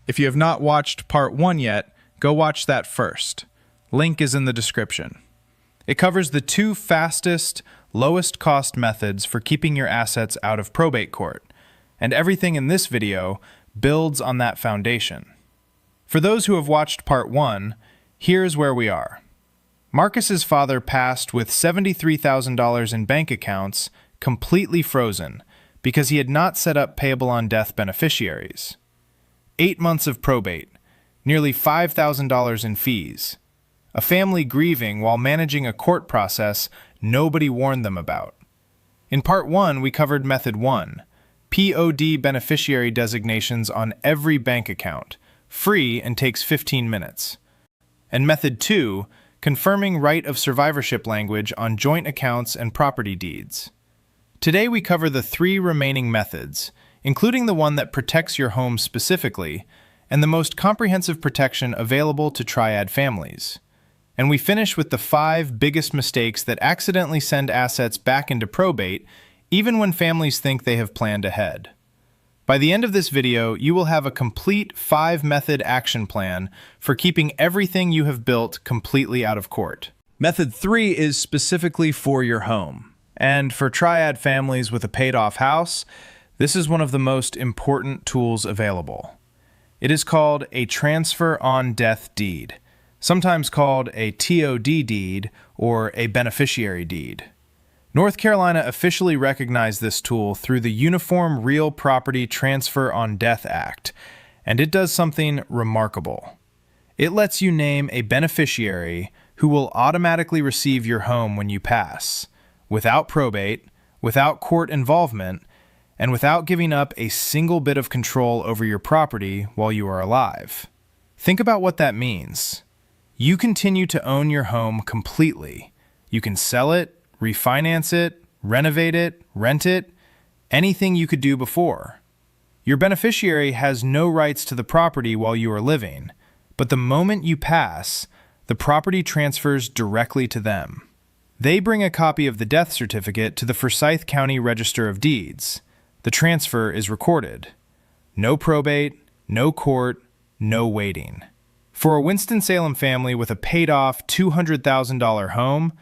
If you have not watched part 1 yet, go watch that first. Link is in the description. It covers the 2 fastest, lowest cost methods for keeping your assets out of probate court, and everything in this video builds on that foundation. For those who have watched part 1, here's where we are. Marcus's father passed with $73,000 in bank accounts completely frozen because he had not set up payable on death beneficiaries. 8 months of probate, nearly $5,000 in fees. A family grieving while managing a court process nobody warned them about. In part 1, we covered method 1, POD beneficiary designations on every bank account, free and takes 15 minutes. And method 2, confirming right of survivorship language on joint accounts and property deeds. Today we cover the 3 remaining methods, including the one that protects your home specifically, and the most comprehensive protection available to triad families. And we finish with the 5 biggest mistakes that accidentally send assets back into probate, even when families think they have planned ahead. By the end of this video, you will have a complete 5-method action plan for keeping everything you have built completely out of court. Method 3 is specifically for your home. And for triad families with a paid-off house, this is one of the most important tools available. It is called a transfer on death deed, sometimes called a TOD deed or a beneficiary deed. North Carolina officially recognized this tool through the Uniform Real Property Transfer on Death Act, and it does something remarkable. It lets you name a beneficiary who will automatically receive your home when you pass, without probate, without court involvement, and without giving up a single bit of control over your property while you are alive. Think about what that means. You continue to own your home completely. You can sell it, refinance it, renovate it, rent it, anything you could do before. Your beneficiary has no rights to the property while you are living, but the moment you pass, the property transfers directly to them. They bring a copy of the death certificate to the Forsyth County Register of Deeds. The transfer is recorded. No probate, no court, no waiting. For a Winston-Salem family with a paid-off $200,000 home,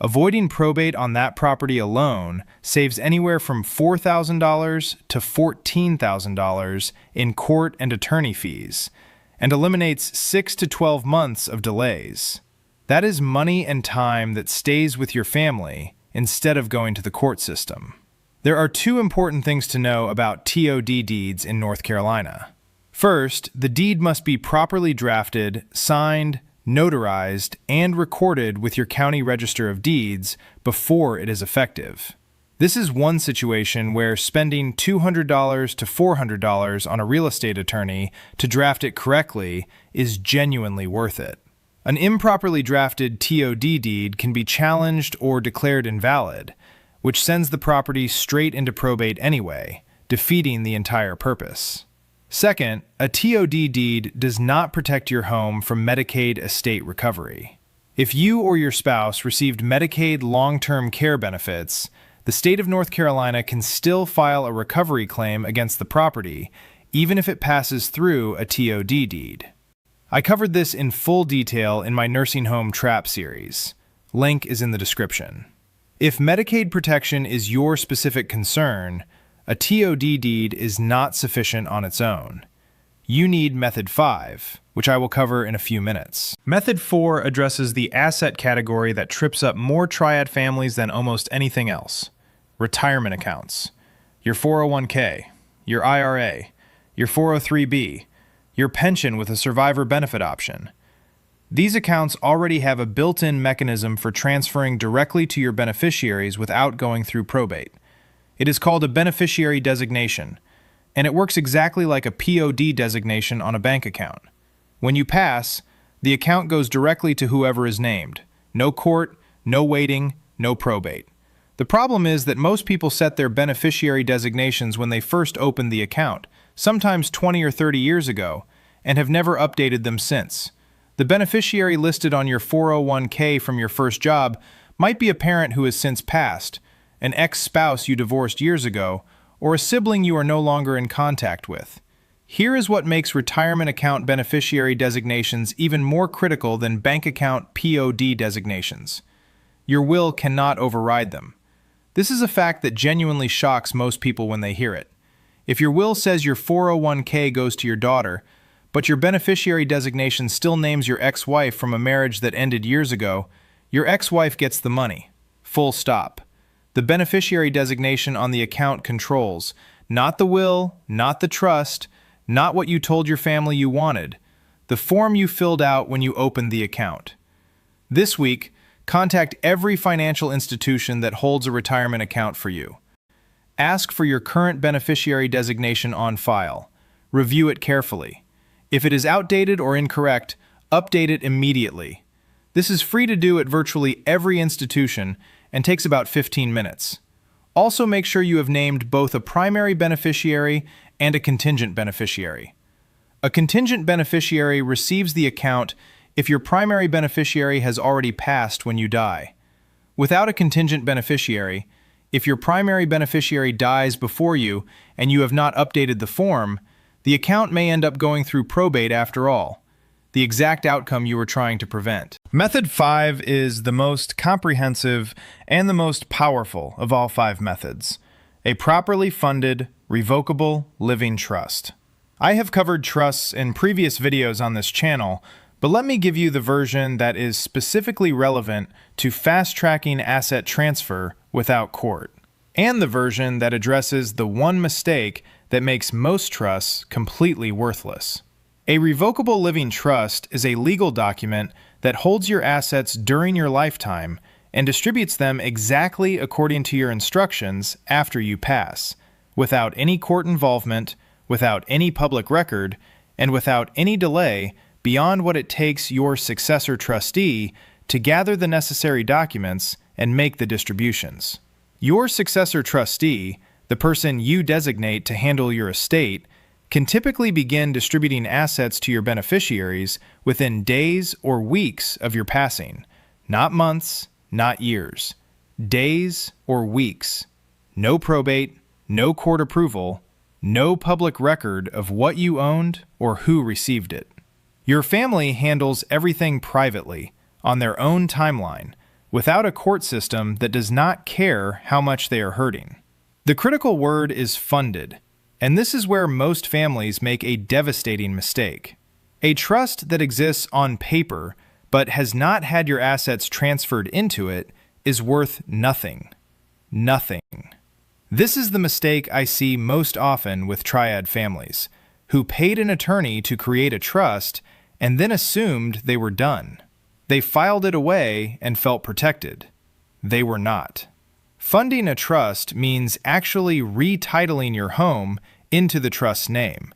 avoiding probate on that property alone saves anywhere from $4,000 to $14,000 in court and attorney fees, and eliminates 6 to 12 months of delays. That is money and time that stays with your family instead of going to the court system. There are 2 important things to know about TOD deeds in North Carolina. First, the deed must be properly drafted, signed, notarized, and recorded with your county register of deeds before it is effective. This is one situation where spending $200 to $400 on a real estate attorney to draft it correctly is genuinely worth it. An improperly drafted TOD deed can be challenged or declared invalid, which sends the property straight into probate anyway, defeating the entire purpose. Second, a TOD deed does not protect your home from Medicaid estate recovery. If you or your spouse received Medicaid long-term care benefits, the state of North Carolina can still file a recovery claim against the property, even if it passes through a TOD deed. I covered this in full detail in my Nursing Home Trap series. Link is in the description. If Medicaid protection is your specific concern, a TOD deed is not sufficient on its own. You need Method 5, which I will cover in a few minutes. Method 4 addresses the asset category that trips up more triad families than almost anything else. Retirement accounts. Your 401k, your IRA, your 403b, your pension with a survivor benefit option. These accounts already have a built-in mechanism for transferring directly to your beneficiaries without going through probate. It is called a beneficiary designation, and it works exactly like a POD designation on a bank account. When you pass, the account goes directly to whoever is named. No court, no waiting, no probate. The problem is that most people set their beneficiary designations when they first opened the account, sometimes 20 or 30 years ago, and have never updated them since. The beneficiary listed on your 401k from your first job might be a parent who has since passed, an ex-spouse you divorced years ago, or a sibling you are no longer in contact with. Here is what makes retirement account beneficiary designations even more critical than bank account POD designations. Your will cannot override them. This is a fact that genuinely shocks most people when they hear it. If your will says your 401k goes to your daughter, but your beneficiary designation still names your ex-wife from a marriage that ended years ago, your ex-wife gets the money. Full stop. The beneficiary designation on the account controls, not the will, not the trust, not what you told your family you wanted, the form you filled out when you opened the account. This week, contact every financial institution that holds a retirement account for you. Ask for your current beneficiary designation on file. Review it carefully. If it is outdated or incorrect, update it immediately. This is free to do at virtually every institution and takes about 15 minutes. Also make sure you have named both a primary beneficiary and a contingent beneficiary. A contingent beneficiary receives the account if your primary beneficiary has already passed when you die. Without a contingent beneficiary, if your primary beneficiary dies before you and you have not updated the form, the account may end up going through probate after all, the exact outcome you were trying to prevent. Method 5 is the most comprehensive and the most powerful of all 5 methods: a properly funded, revocable living trust. I have covered trusts in previous videos on this channel, but let me give you the version that is specifically relevant to fast-tracking asset transfer without court, and the version that addresses the one mistake that makes most trusts completely worthless. A revocable living trust is a legal document that holds your assets during your lifetime and distributes them exactly according to your instructions after you pass, without any court involvement, without any public record, and without any delay beyond what it takes your successor trustee to gather the necessary documents and make the distributions. Your successor trustee, the person you designate to handle your estate, can typically begin distributing assets to your beneficiaries within days or weeks of your passing, not months, not years. Days or weeks. No probate, no court approval, no public record of what you owned or who received it. Your family handles everything privately, on their own timeline, without a court system that does not care how much they are hurting. The critical word is funded, and this is where most families make a devastating mistake. A trust that exists on paper but has not had your assets transferred into it is worth nothing. Nothing. This is the mistake I see most often with triad families, who paid an attorney to create a trust and then assumed they were done. They filed it away and felt protected. They were not. Funding a trust means actually retitling your home into the trust's name.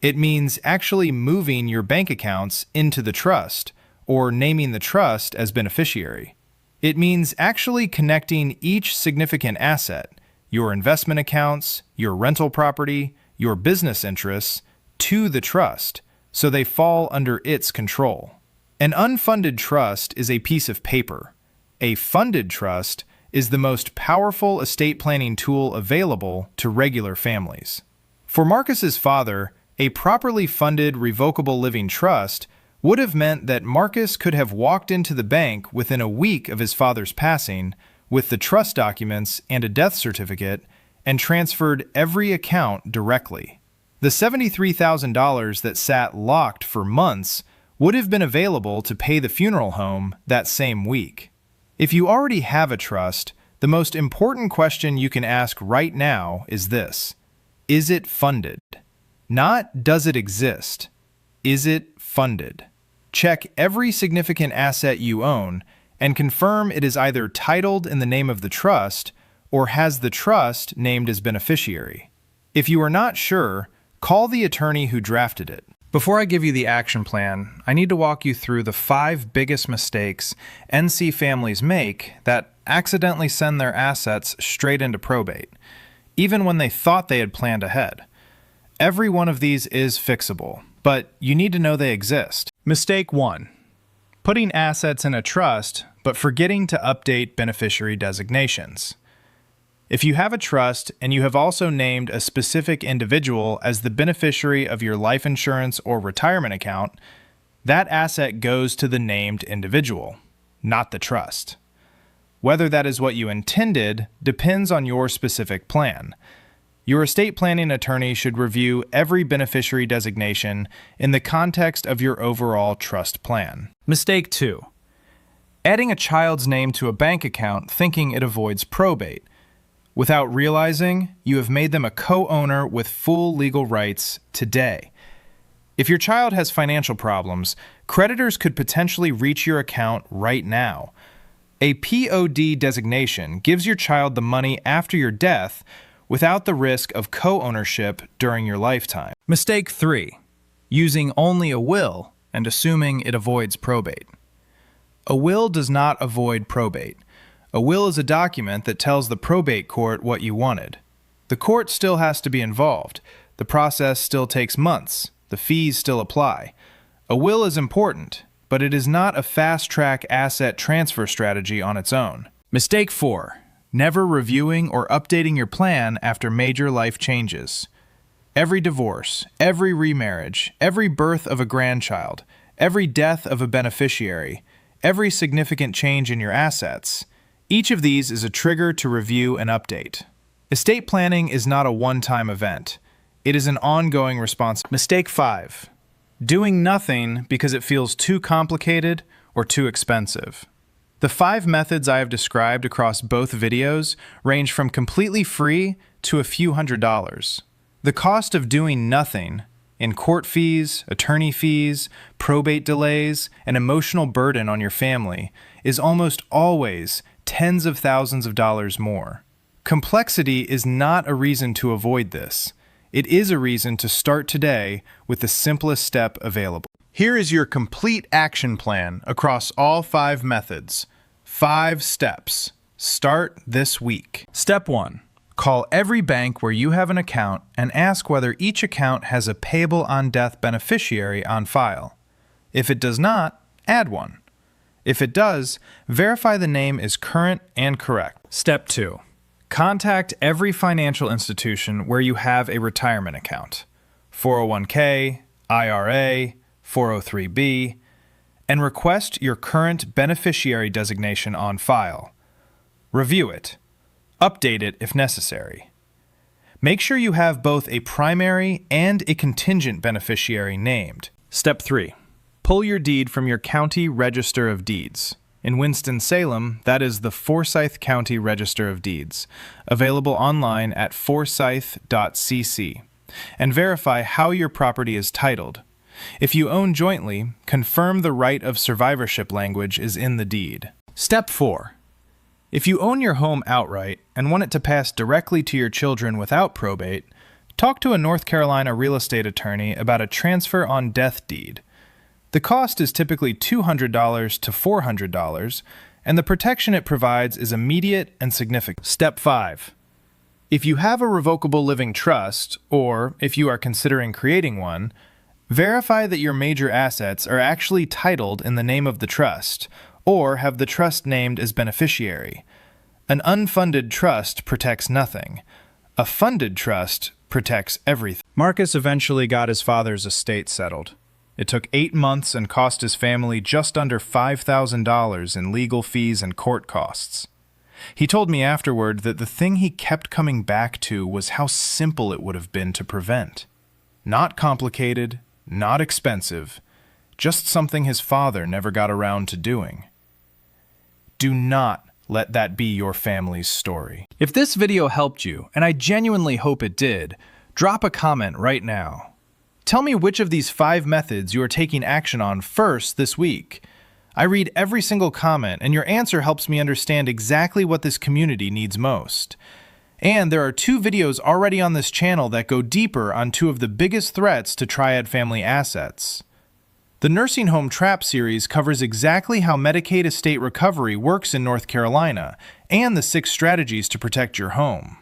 It means actually moving your bank accounts into the trust, or naming the trust as beneficiary. It means actually connecting each significant asset, your investment accounts, your rental property, your business interests, to the trust, so they fall under its control. An unfunded trust is a piece of paper. A funded trust is the most powerful estate planning tool available to regular families. For Marcus's father, a properly funded revocable living trust would have meant that Marcus could have walked into the bank within a week of his father's passing with the trust documents and a death certificate and transferred every account directly. The $73,000 that sat locked for months would have been available to pay the funeral home that same week. If you already have a trust, the most important question you can ask right now is this: is it funded? Not does it exist. Is it funded? Check every significant asset you own and confirm it is either titled in the name of the trust or has the trust named as beneficiary. If you are not sure, call the attorney who drafted it. Before I give you the action plan, I need to walk you through the 5 biggest mistakes NC families make that accidentally send their assets straight into probate, even when they thought they had planned ahead. Every one of these is fixable, but you need to know they exist. Mistake 1. Putting assets in a trust, but forgetting to update beneficiary designations. If you have a trust and you have also named a specific individual as the beneficiary of your life insurance or retirement account, that asset goes to the named individual, not the trust. Whether that is what you intended depends on your specific plan. Your estate planning attorney should review every beneficiary designation in the context of your overall trust plan. Mistake 2. Adding a child's name to a bank account thinking it avoids probate. Without realizing, you have made them a co-owner with full legal rights today. If your child has financial problems, creditors could potentially reach your account right now. A POD designation gives your child the money after your death without the risk of co-ownership during your lifetime. Mistake 3. Using only a will and assuming it avoids probate. A will does not avoid probate. A will is a document that tells the probate court what you wanted. The court still has to be involved. The process still takes months. The fees still apply. A will is important, but it is not a fast-track asset transfer strategy on its own. Mistake 4. Never reviewing or updating your plan after major life changes. Every divorce, every remarriage, every birth of a grandchild, every death of a beneficiary, every significant change in your assets, each of these is a trigger to review and update. Estate planning is not a one-time event. It is an ongoing responsibility. Mistake 5. Doing nothing because it feels too complicated or too expensive. The 5 methods I have described across both videos range from completely free to a few $100s. The cost of doing nothing in court fees, attorney fees, probate delays, and emotional burden on your family is almost always tens of thousands of dollars more. Complexity is not a reason to avoid this. It is a reason to start today with the simplest step available. Here is your complete action plan across all 5 methods. 5 steps. Start this week. Step 1. Call every bank where you have an account and ask whether each account has a payable on death beneficiary on file. If it does not, add one. If it does, verify the name is current and correct. Step 2. Contact every financial institution where you have a retirement account, 401k, IRA, 403b, and request your current beneficiary designation on file. Review it. Update it if necessary. Make sure you have both a primary and a contingent beneficiary named. Step 3. Pull your deed from your county register of deeds. In Winston-Salem, that is the Forsyth County Register of Deeds, available online at forsyth.cc, and verify how your property is titled. If you own jointly, confirm the right of survivorship language is in the deed. Step 4. If you own your home outright and want it to pass directly to your children without probate, talk to a North Carolina real estate attorney about a transfer on death deed. The cost is typically $200 to $400, and the protection it provides is immediate and significant. Step 5. If you have a revocable living trust, or if you are considering creating one, verify that your major assets are actually titled in the name of the trust, or have the trust named as beneficiary. An unfunded trust protects nothing. A funded trust protects everything. Marcus eventually got his father's estate settled. It took 8 months and cost his family just under $5,000 in legal fees and court costs. He told me afterward that the thing he kept coming back to was how simple it would have been to prevent. Not complicated, not expensive, just something his father never got around to doing. Do not let that be your family's story. If this video helped you, and I genuinely hope it did, drop a comment right now. Tell me which of these 5 methods you are taking action on first this week. I read every single comment, and your answer helps me understand exactly what this community needs most. And there are 2 videos already on this channel that go deeper on 2 of the biggest threats to triad family assets. The Nursing Home Trap series covers exactly how Medicaid estate recovery works in North Carolina and the 6 strategies to protect your home.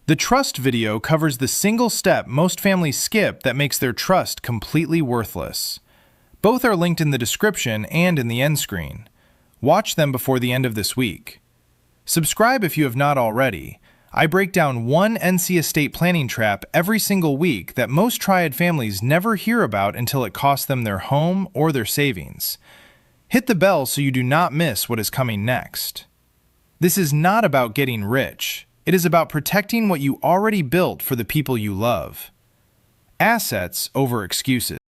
The trust video covers the single step most families skip that makes their trust completely worthless. Both are linked in the description and in the end screen. Watch them before the end of this week. Subscribe if you have not already. I break down one NC estate planning trap every single week that most triad families never hear about until it costs them their home or their savings. Hit the bell so you do not miss what is coming next. This is not about getting rich. It is about protecting what you already built for the people you love. Assets over excuses.